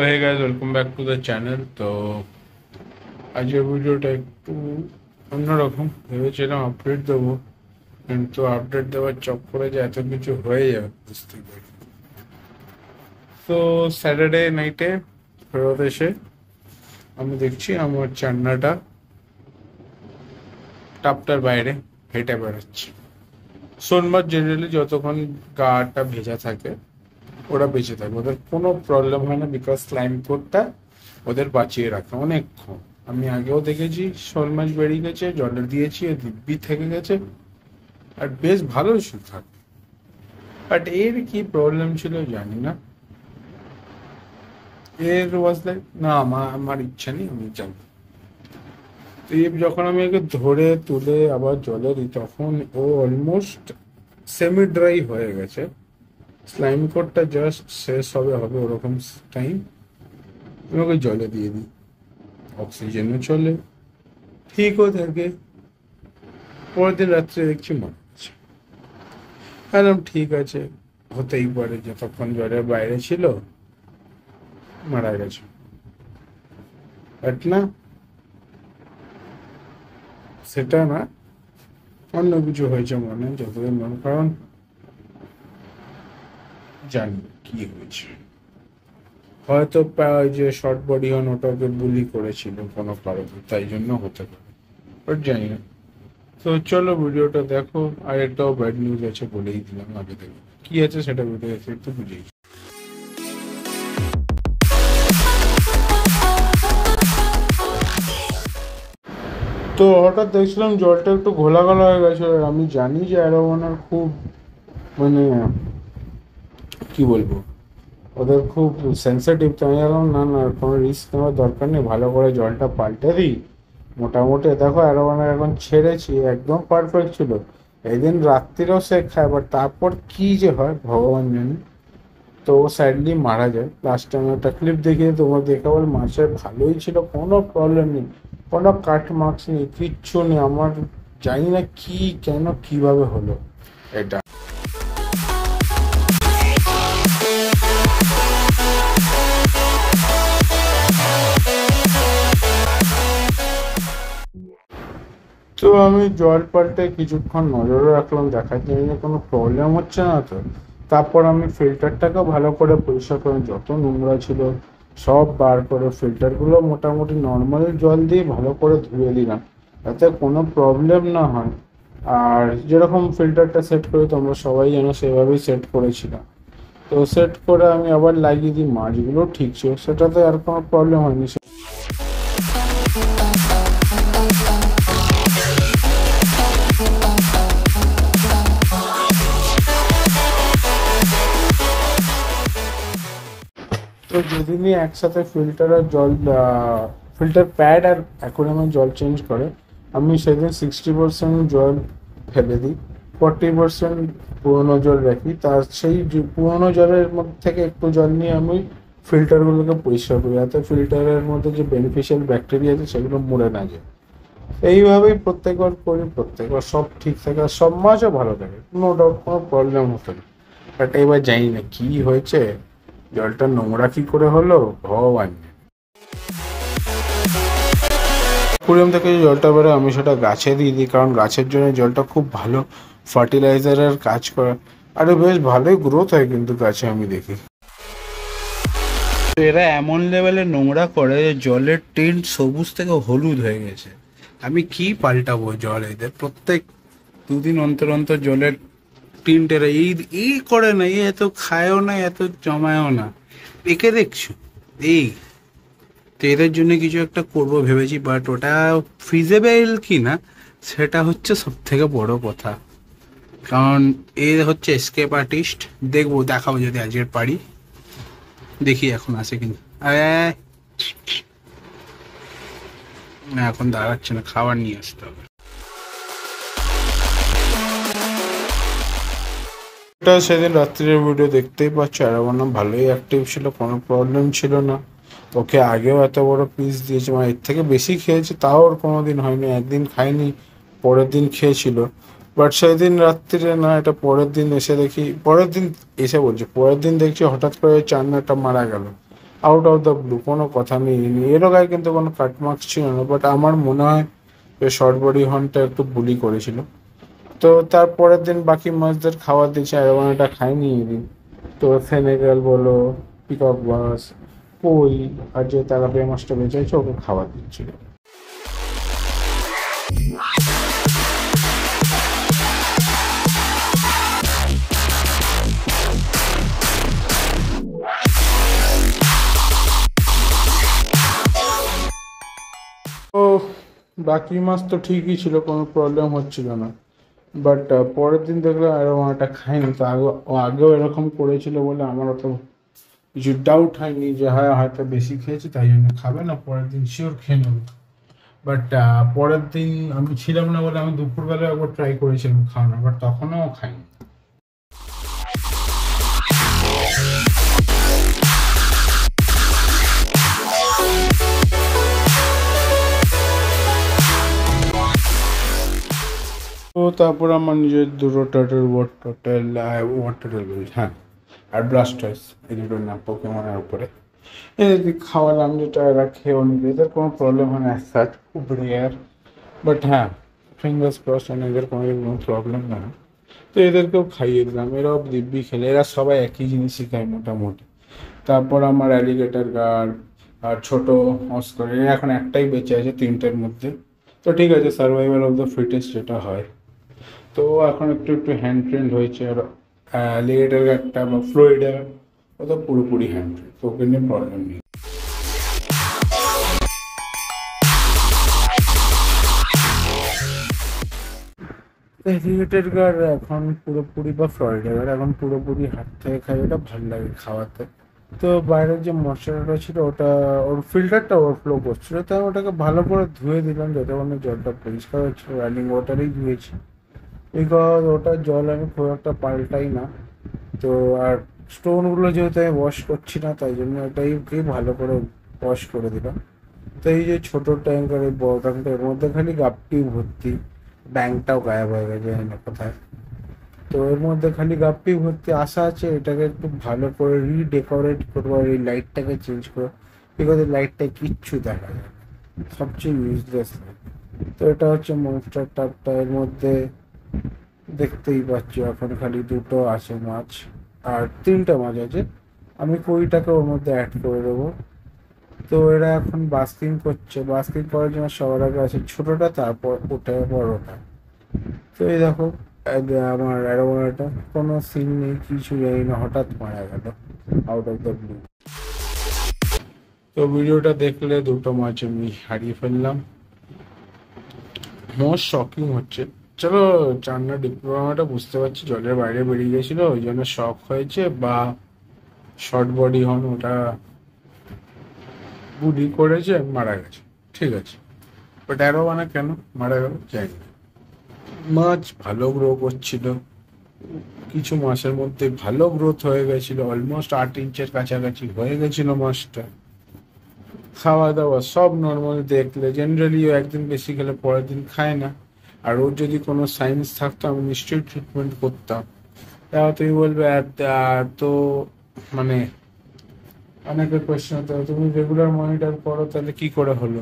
hey guys, welcome back to the channel. তো আজকের ভিডিওটা একটু অন্যরকম। ভেবেছিলাম আপডেট দেবো, কিন্তু আপডেট দেওয়ার চক্করে যে এত কিছু হয়ে যাবে বুঝতে পারি। তো স্যাটারডে নাইটে ফেরত এসে আমি দেখছি আমার চান্নাটা টাপটার বাইরে হেঁটে বেড়াচ্ছে। সোনমার্গ জেনারেলি যতক্ষণ গাটা ভেজা থাকে ওরা বেঁচে থাকে, ওদের কোনো প্রবলেম হয় না, বিকজ স্লাইম কোডটা ওদের বাঁচিয়ে রাখে অনেকক্ষণ। আমি আগেও দেখেছি শোল মাছ বেরিয়ে গেছে, জলে দিয়েছি, দিব্যি থেকে গেছে আর বেশ ভালো থাকে। বাট এর কি প্রবলেম ছিল জানি না। এর ওয়াজ লাইক না আমার ইচ্ছা নেই, আমি জানি। তো যখন আমি একে ধরে তুলে আবার জলে দিই তখন ও অলমোস্ট সেমি ড্রাই হয়ে গেছে। স্লাইম কোডটা জাস্ট শেষ হবে ওরকম টাইম আমি ওকে জলে দিয়ে দিই। অক্সিজেনও চলে, ঠিকও থাকে। পরের দিন রাত্রে দেখছি মনে হচ্ছে, একদম ঠিক আছে, হতেই পারে যতক্ষণ জ্বরের বাইরে ছিল মারা গেছে। বাট না, সেটা না, অন্য কিছু হয়েছে মনে যতদিন মনে, কারণ জানি কি হয়েছে। হয়তো যে শর্ট বডি হন ওটাকে বুলি করেছিল কোনো কারণে, তাই জন্য হতে পারে, বাট জানি না। তো চলো ভিডিওটা দেখো। আর একটাও ব্যাড নিউজ আছে বলেই দিলাম আগে থেকে, কি আছে সেটা ভিডিও আছে একটু বুঝেই। তো হঠাৎ দেখছিলাম জলটা একটু ঘোলা ঘোলা হয়ে গেছে। আমি জানি যে অ্যারোওয়ানার খুব মানে কি বলবো, ওদের খুব সেন্সিটিভ। তো আমি এখন না কোনো রিস্ক নেওয়ার দরকার নেই, ভালো করে জলটা পাল্টে দিই। মোটামুটি দেখো অ্যারোওয়ানা এখন ছেড়েছি, একদম পারফেক্ট ছিল। এদিন রাত্রিরেও সে খায়, বাট তারপর কি যে হয় ভগবান জানে। তো ও স্যাডলি মারা যায়। লাস্ট টাইম একটা ক্লিপ দেখিয়ে তোমার দেখাবো, মাছের ভালোই ছিল, কোনো প্রবলেম নেই, কোনো কাট মার্কস নেই, কিচ্ছু নেই। আমার জানি না কি কেন কিভাবে হলো এটা। তো আমি জল পাল্টে কিছুক্ষণ নজরে রাখলাম, দেখার জন্য কোনো প্রবলেম হচ্ছে না তো। তারপর আমি ফিল্টারটাকেও ভালো করে পরিষ্কার করে, যত নোংরা ছিল সব বার করে ফিল্টারগুলো মোটামুটি নর্মাল জল দিয়ে ভালো করে ধুয়ে দিলাম, যাতে কোনো প্রবলেম না হয়। আর যেরকম ফিল্টারটা সেট করি তোমরা সবাই জানো সেভাবেই সেট করেছিলাম। তো সেট করে আমি আবার লাগিয়ে দিই, মাছগুলো ঠিক ছিল, সেটাতে আর কোনো প্রবলেম হয়নি। তো যেদিনই একসাথে ফিল্টার আর জল, ফিল্টার প্যাড আর অ্যাকোয়ারিয়ামের জল চেঞ্জ করে, আমি সেদিন 60% জল ফেলে দিই, 40% পুরোনো জল রাখি। তার সেই পুরোনো জলের মধ্যে থেকে একটু জল নিয়ে আমি ফিল্টারগুলোকে পরিষ্কার করি, যাতে ফিল্টারের মধ্যে যে বেনিফিশিয়াল ব্যাকটেরিয়া আছে সেগুলো মরে না যায়। এইভাবেই প্রত্যেকবার করি, প্রত্যেকবার সব ঠিক থাকে আর সব মাছও ভালো থাকে, নো ডাউট, কোনো প্রবলেম হতো না। বাট এবার জানি না কি হয়েছে, জলটা নোংরা কি করে হলো ভগবান। অ্যাকুয়ারিয়াম থেকে যে জলটা বেরোয় আমি সেটা গাছে দিয়ে দিই, কারণ গাছের জন্য জলটা খুব ভালো ফার্টিলাইজারের কাজ করে। আরে বেশ ভালোই গ্রোথ হয় কিন্তু গাছে, আমি দেখি। এরা এমন লেভেলে নোংরা করে যে জলের টিন্ট সবুজ থেকে হলুদ হয়ে গেছে। আমি কি পাল্টাবো জল এদের? প্রত্যেক দুদিন অন্তর অন্তর জলের টিন্টেরা এই করে না, এত খায়ও না, এত জমায়ও না। একে দেখছো এই, তো এদের জন্য কিছু একটা করবো ভেবেছি, বাট ওটা ফিজেবল কি না সেটা হচ্ছে সব থেকে বড় কথা। কারণ এ হচ্ছে এসকেপ আর্টিস্ট, দেখাবো যদি আজকের পারি, দেখি এখন আসে কিনা। না এখন দাঁড়াচ্ছে না, খাবার নিয়ে আসতে হবে। এটা সেদিন রাত্রির ভিডিও দেখতেই পাচ্ছ, অ্যারোওয়ানা ভালোই অ্যাক্টিভ ছিল, কোনো প্রবলেম ছিল না। ওকে আগেও এত বড় পিস দিয়েছে, মানে এর থেকে বেশি খেয়েছে, তাও ওর কোনোদিন হয়নি। একদিন খাইনি, পরের দিন খেয়েছিল। বাট সেদিন রাত্রিরে না, এটা পরের দিন এসে দেখি, পরের দিন দেখছি হঠাৎ করে চান্নাটা মারা গেল। আউট অফ দ্য ব্লু, কোনো কথা নেই। এরও গায়ে কিন্তু কোনো কাট মার্কস ছিল না, বাট আমার মনে হয় শর্ট বডি হর্নটা একটু বুলি করেছিল। তো তারপরের দিন বাকি মাছদের খাবার দিয়েছে, অ্যারোওয়ানাটা খায়নি এদিন। তো সেনেগাল বলো, পিকক বাস, কই, আর যে তেলাপিয়া মাছটা বেঁচে আছে ওকে খাবার দিচ্ছিল। তো বাকি মাছ তো ঠিকই ছিল, কোনো প্রবলেম হচ্ছিল না। বাট পরের দিন দেখলাম অ্যারোওয়ানাটা খায়নি। তো আগেও এরকম করেছিল বলে আমার অত কিছু ডাউট হয়নি যে হ্যাঁ হয়তো বেশি খেয়েছি তাই জন্য খাবে না, পরের দিন শিওর খেয়ে নেবে। বাট পরের দিন আমি ছিলাম না বলে আমি দুপুরবেলা একবার ট্রাই করেছিলাম খাওয়ানো, বাট তখনও খাইনি। তো তারপর আমার নিজের দুটো ওয়াটার বলছি, হ্যাঁ, আর ব্লাস্টার্স, এই দুটোর নাম পোকেমনের উপরে এদের খাওয়ালাম, যেটা এরা খেয়েও নিবে, এদের কোনো প্রবলেম হয় না অ্যাজ খুব রেয়ার। বাট হ্যাঁ, ফিঙ্গার্স ক্রস, এদের কোনো প্রবলেম না। তো এদেরকেও খাইয়ে দিলাম, এরাও দিব্যি খেলে, এরা সবাই একই জিনিসই খায় মোটামুটি। তারপর আমার অ্যালিগেটর গার্ড আর ছোট অস্কার, এখন একটাই বেঁচে আছে তিনটের মধ্যে। তো ঠিক আছে, সার্ভাইভাল অফ দ্য ফিটেস্ট যেটা হয়। তো এখন একটু একটু হ্যান্ড ট্রেন্ড হয়েছে। আর অ্যালিগেটর গার্ডটা বা ফ্লোরিডা ও তো পুরোপুরি হ্যান্ড ট্রেন্ড, তো ওকে নিয়ে প্রবলেম নেই। অ্যালিগেটর গার্ড এখন পুরোপুরি, বা ফ্লোরিডা গার্ড এখন পুরোপুরি হাত থেকে খাই, ওটা ভালো লাগে খাওয়াতে। তো বাইরের যে মশলাটা ছিল ওটা, ওর ফিল্টারটা ওভারফ্লো করছিল, তো আমি ওটাকে ভালো করে ধুয়ে দিলাম যতক্ষণে জলটা পরিষ্কার হচ্ছিল, রানিং ওয়াটারেই ধুয়েছি। বিকজ ওটার জল আমি খুব একটা পাল্টাই না। তো আর স্টোনগুলো যেহেতু আমি ওয়াশ করছি না, তাই জন্য ওটাইকে ভালো করে ওয়াশ করে দিলাম। তো এই যে ছোটো ট্যাঙ্ক আর এই বড় ট্যাঙ্কটা, এর মধ্যে খালি গাপ্পি ভর্তি, ব্যাংকটাও গায়েব হয়ে গেছে জানি না কোথায়। তো এর মধ্যে খালি গাপ্পি ভর্তি, আশা আছে এটাকে একটু ভালো করে রিডেকোরেট করবো, আর এই লাইটটাকে চেঞ্জ করবো, বিকজ এই লাইটটায় কিচ্ছু দেখা যায় না, সবচেয়ে ইউজলেস লাইট। তো এটা হচ্ছে মনস্টার টাপটা, এর মধ্যে দেখতেই পাচ্ছ এখন খালি দুটো আছে মাছ, আর তিনটা মাছ আছে। আমি কইটাকে ওর মধ্যে অ্যাড করে দেবো। তো এরা এখন বাস্কিং করছে, বাস্কিং করার জন্য সবার আগে আছে ছোটোটা, তারপর ওটা বড়োটা। তো এই দেখো, আমার অ্যারোমাটা কোনো সিন নেই, কিছু জানি না, হঠাৎ মারা গেল আউট অফ দ্য ব্লু। তো ভিডিওটা দেখলে দুটো মাছ আমি হারিয়ে ফেললাম। মোস্ট শকিং হচ্ছে, চলো চান্না ডিপ্লোমাটা বুঝতে পারছি জলের বাইরে বেরিয়ে গেছিল ওই জন্য শক হয়েছে, বা শর্ট বডি হন ওটা গুলি করেছে মারা গেছে, ঠিক আছে। বাট অ্যারোওয়ানা কেন মারা গেল জানি না। মাছ ভালো গ্রো করছিল, কিছু মাসের মধ্যে ভালো গ্রোথ হয়ে গেছিল, অলমোস্ট 8 ইঞ্চের কাছাকাছি হয়ে গেছিল মাছটা। খাওয়া দাওয়া সব নর্মাল, দেখলে জেনারেলি ও একদিন বেশি খেলে পরের দিন খায় না। আর ওর যদি কোনো সাইন্স থাকতো আমি নিশ্চয়ই ট্রিটমেন্ট করতাম। তাও তুমি বলবে তো মানে অনেকের কোয়েশ্চেন হতো তুমি রেগুলার মনিটর করো তাহলে কি করে হলো।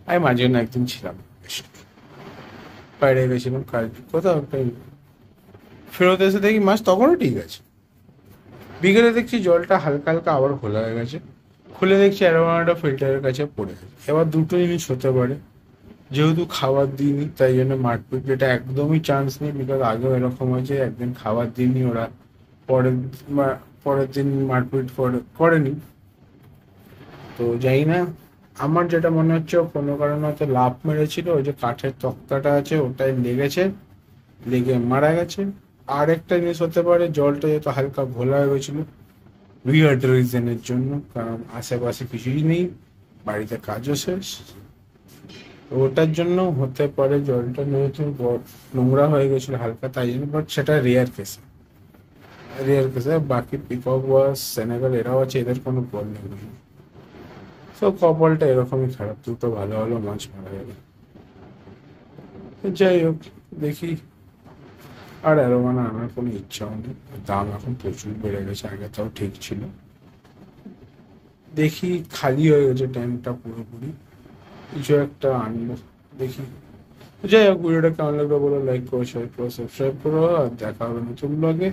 আমি মাঝে না একদিন ছিলাম বাইরে গেছিলাম কাজ কোথাও একটা, ফেরত এসে দেখি মাছ তখনও ঠিক আছে। বিকেলে দেখছি জলটা হালকা হালকা আবার খোলা হয়ে গেছে, খুলে দেখছি অ্যারোমাটা ফিল্টারের কাছে পড়ে গেছে। এবার দুটো জিনিস হতে পারে, যেহেতু খাবার দিইনি তাই জন্য মারপিট, যেটা একদমই চান্স নেই, বিকজ আগেও এরকম হয়েছে একদিন খাবার দিইনি ওরা, পরের পরের দিন মারপিট করেনি। তো জানি না, আমার যেটা মনে হচ্ছে ও কোনো কারণে হয়তো লাফ মেরেছিল, ওই যে কাঠের তক্তাটা আছে ওটাই লেগেছে, লেগে মারা গেছে। আর একটা জিনিস হতে পারে, জলটা যেহেতু হালকা ঘোলা হয়ে গেছিলো উইয়ার্ড রিজনের জন্য, কারণ আশেপাশে কিছুই নেই, বাড়িতে কাজও শেষ, ওটার জন্য হতে পারে। জলটা যেহেতু নোংরা হয়ে গেছিলো হালকা তাই জন্য, বাট সেটা রেয়ার কেসে, রেয়ার কেসে। বাকি পিকক ওয়াশ, সেনেগাল এরাও আছে, এদের কোনো প্রবলেম নেই। সব কপালটা এরকমই খারাপ, দুটো ভালো ভালো মাছ মারা গেল। যাই হোক, দেখি। আর অ্যারোওয়ানা আনার কোনো ইচ্ছাও নেই, দাম এখন প্রচুর বেড়ে গেছে, আগে তাও ঠিক ছিল। দেখি খালি হয়ে গেছে ট্যাঙ্কটা পুরোপুরি, কিছু একটা আনবো দেখি। যাই হোক, ভিডিওটা কেমন লাগলো বলো, লাইক করো, শেয়ার করো, সাবস্ক্রাইব করো, আর দেখা হবে নতুন ব্লগে।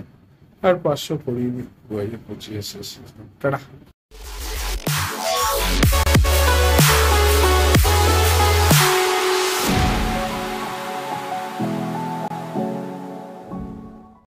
আর 500 করিয়ে দিই 2025 টাটা।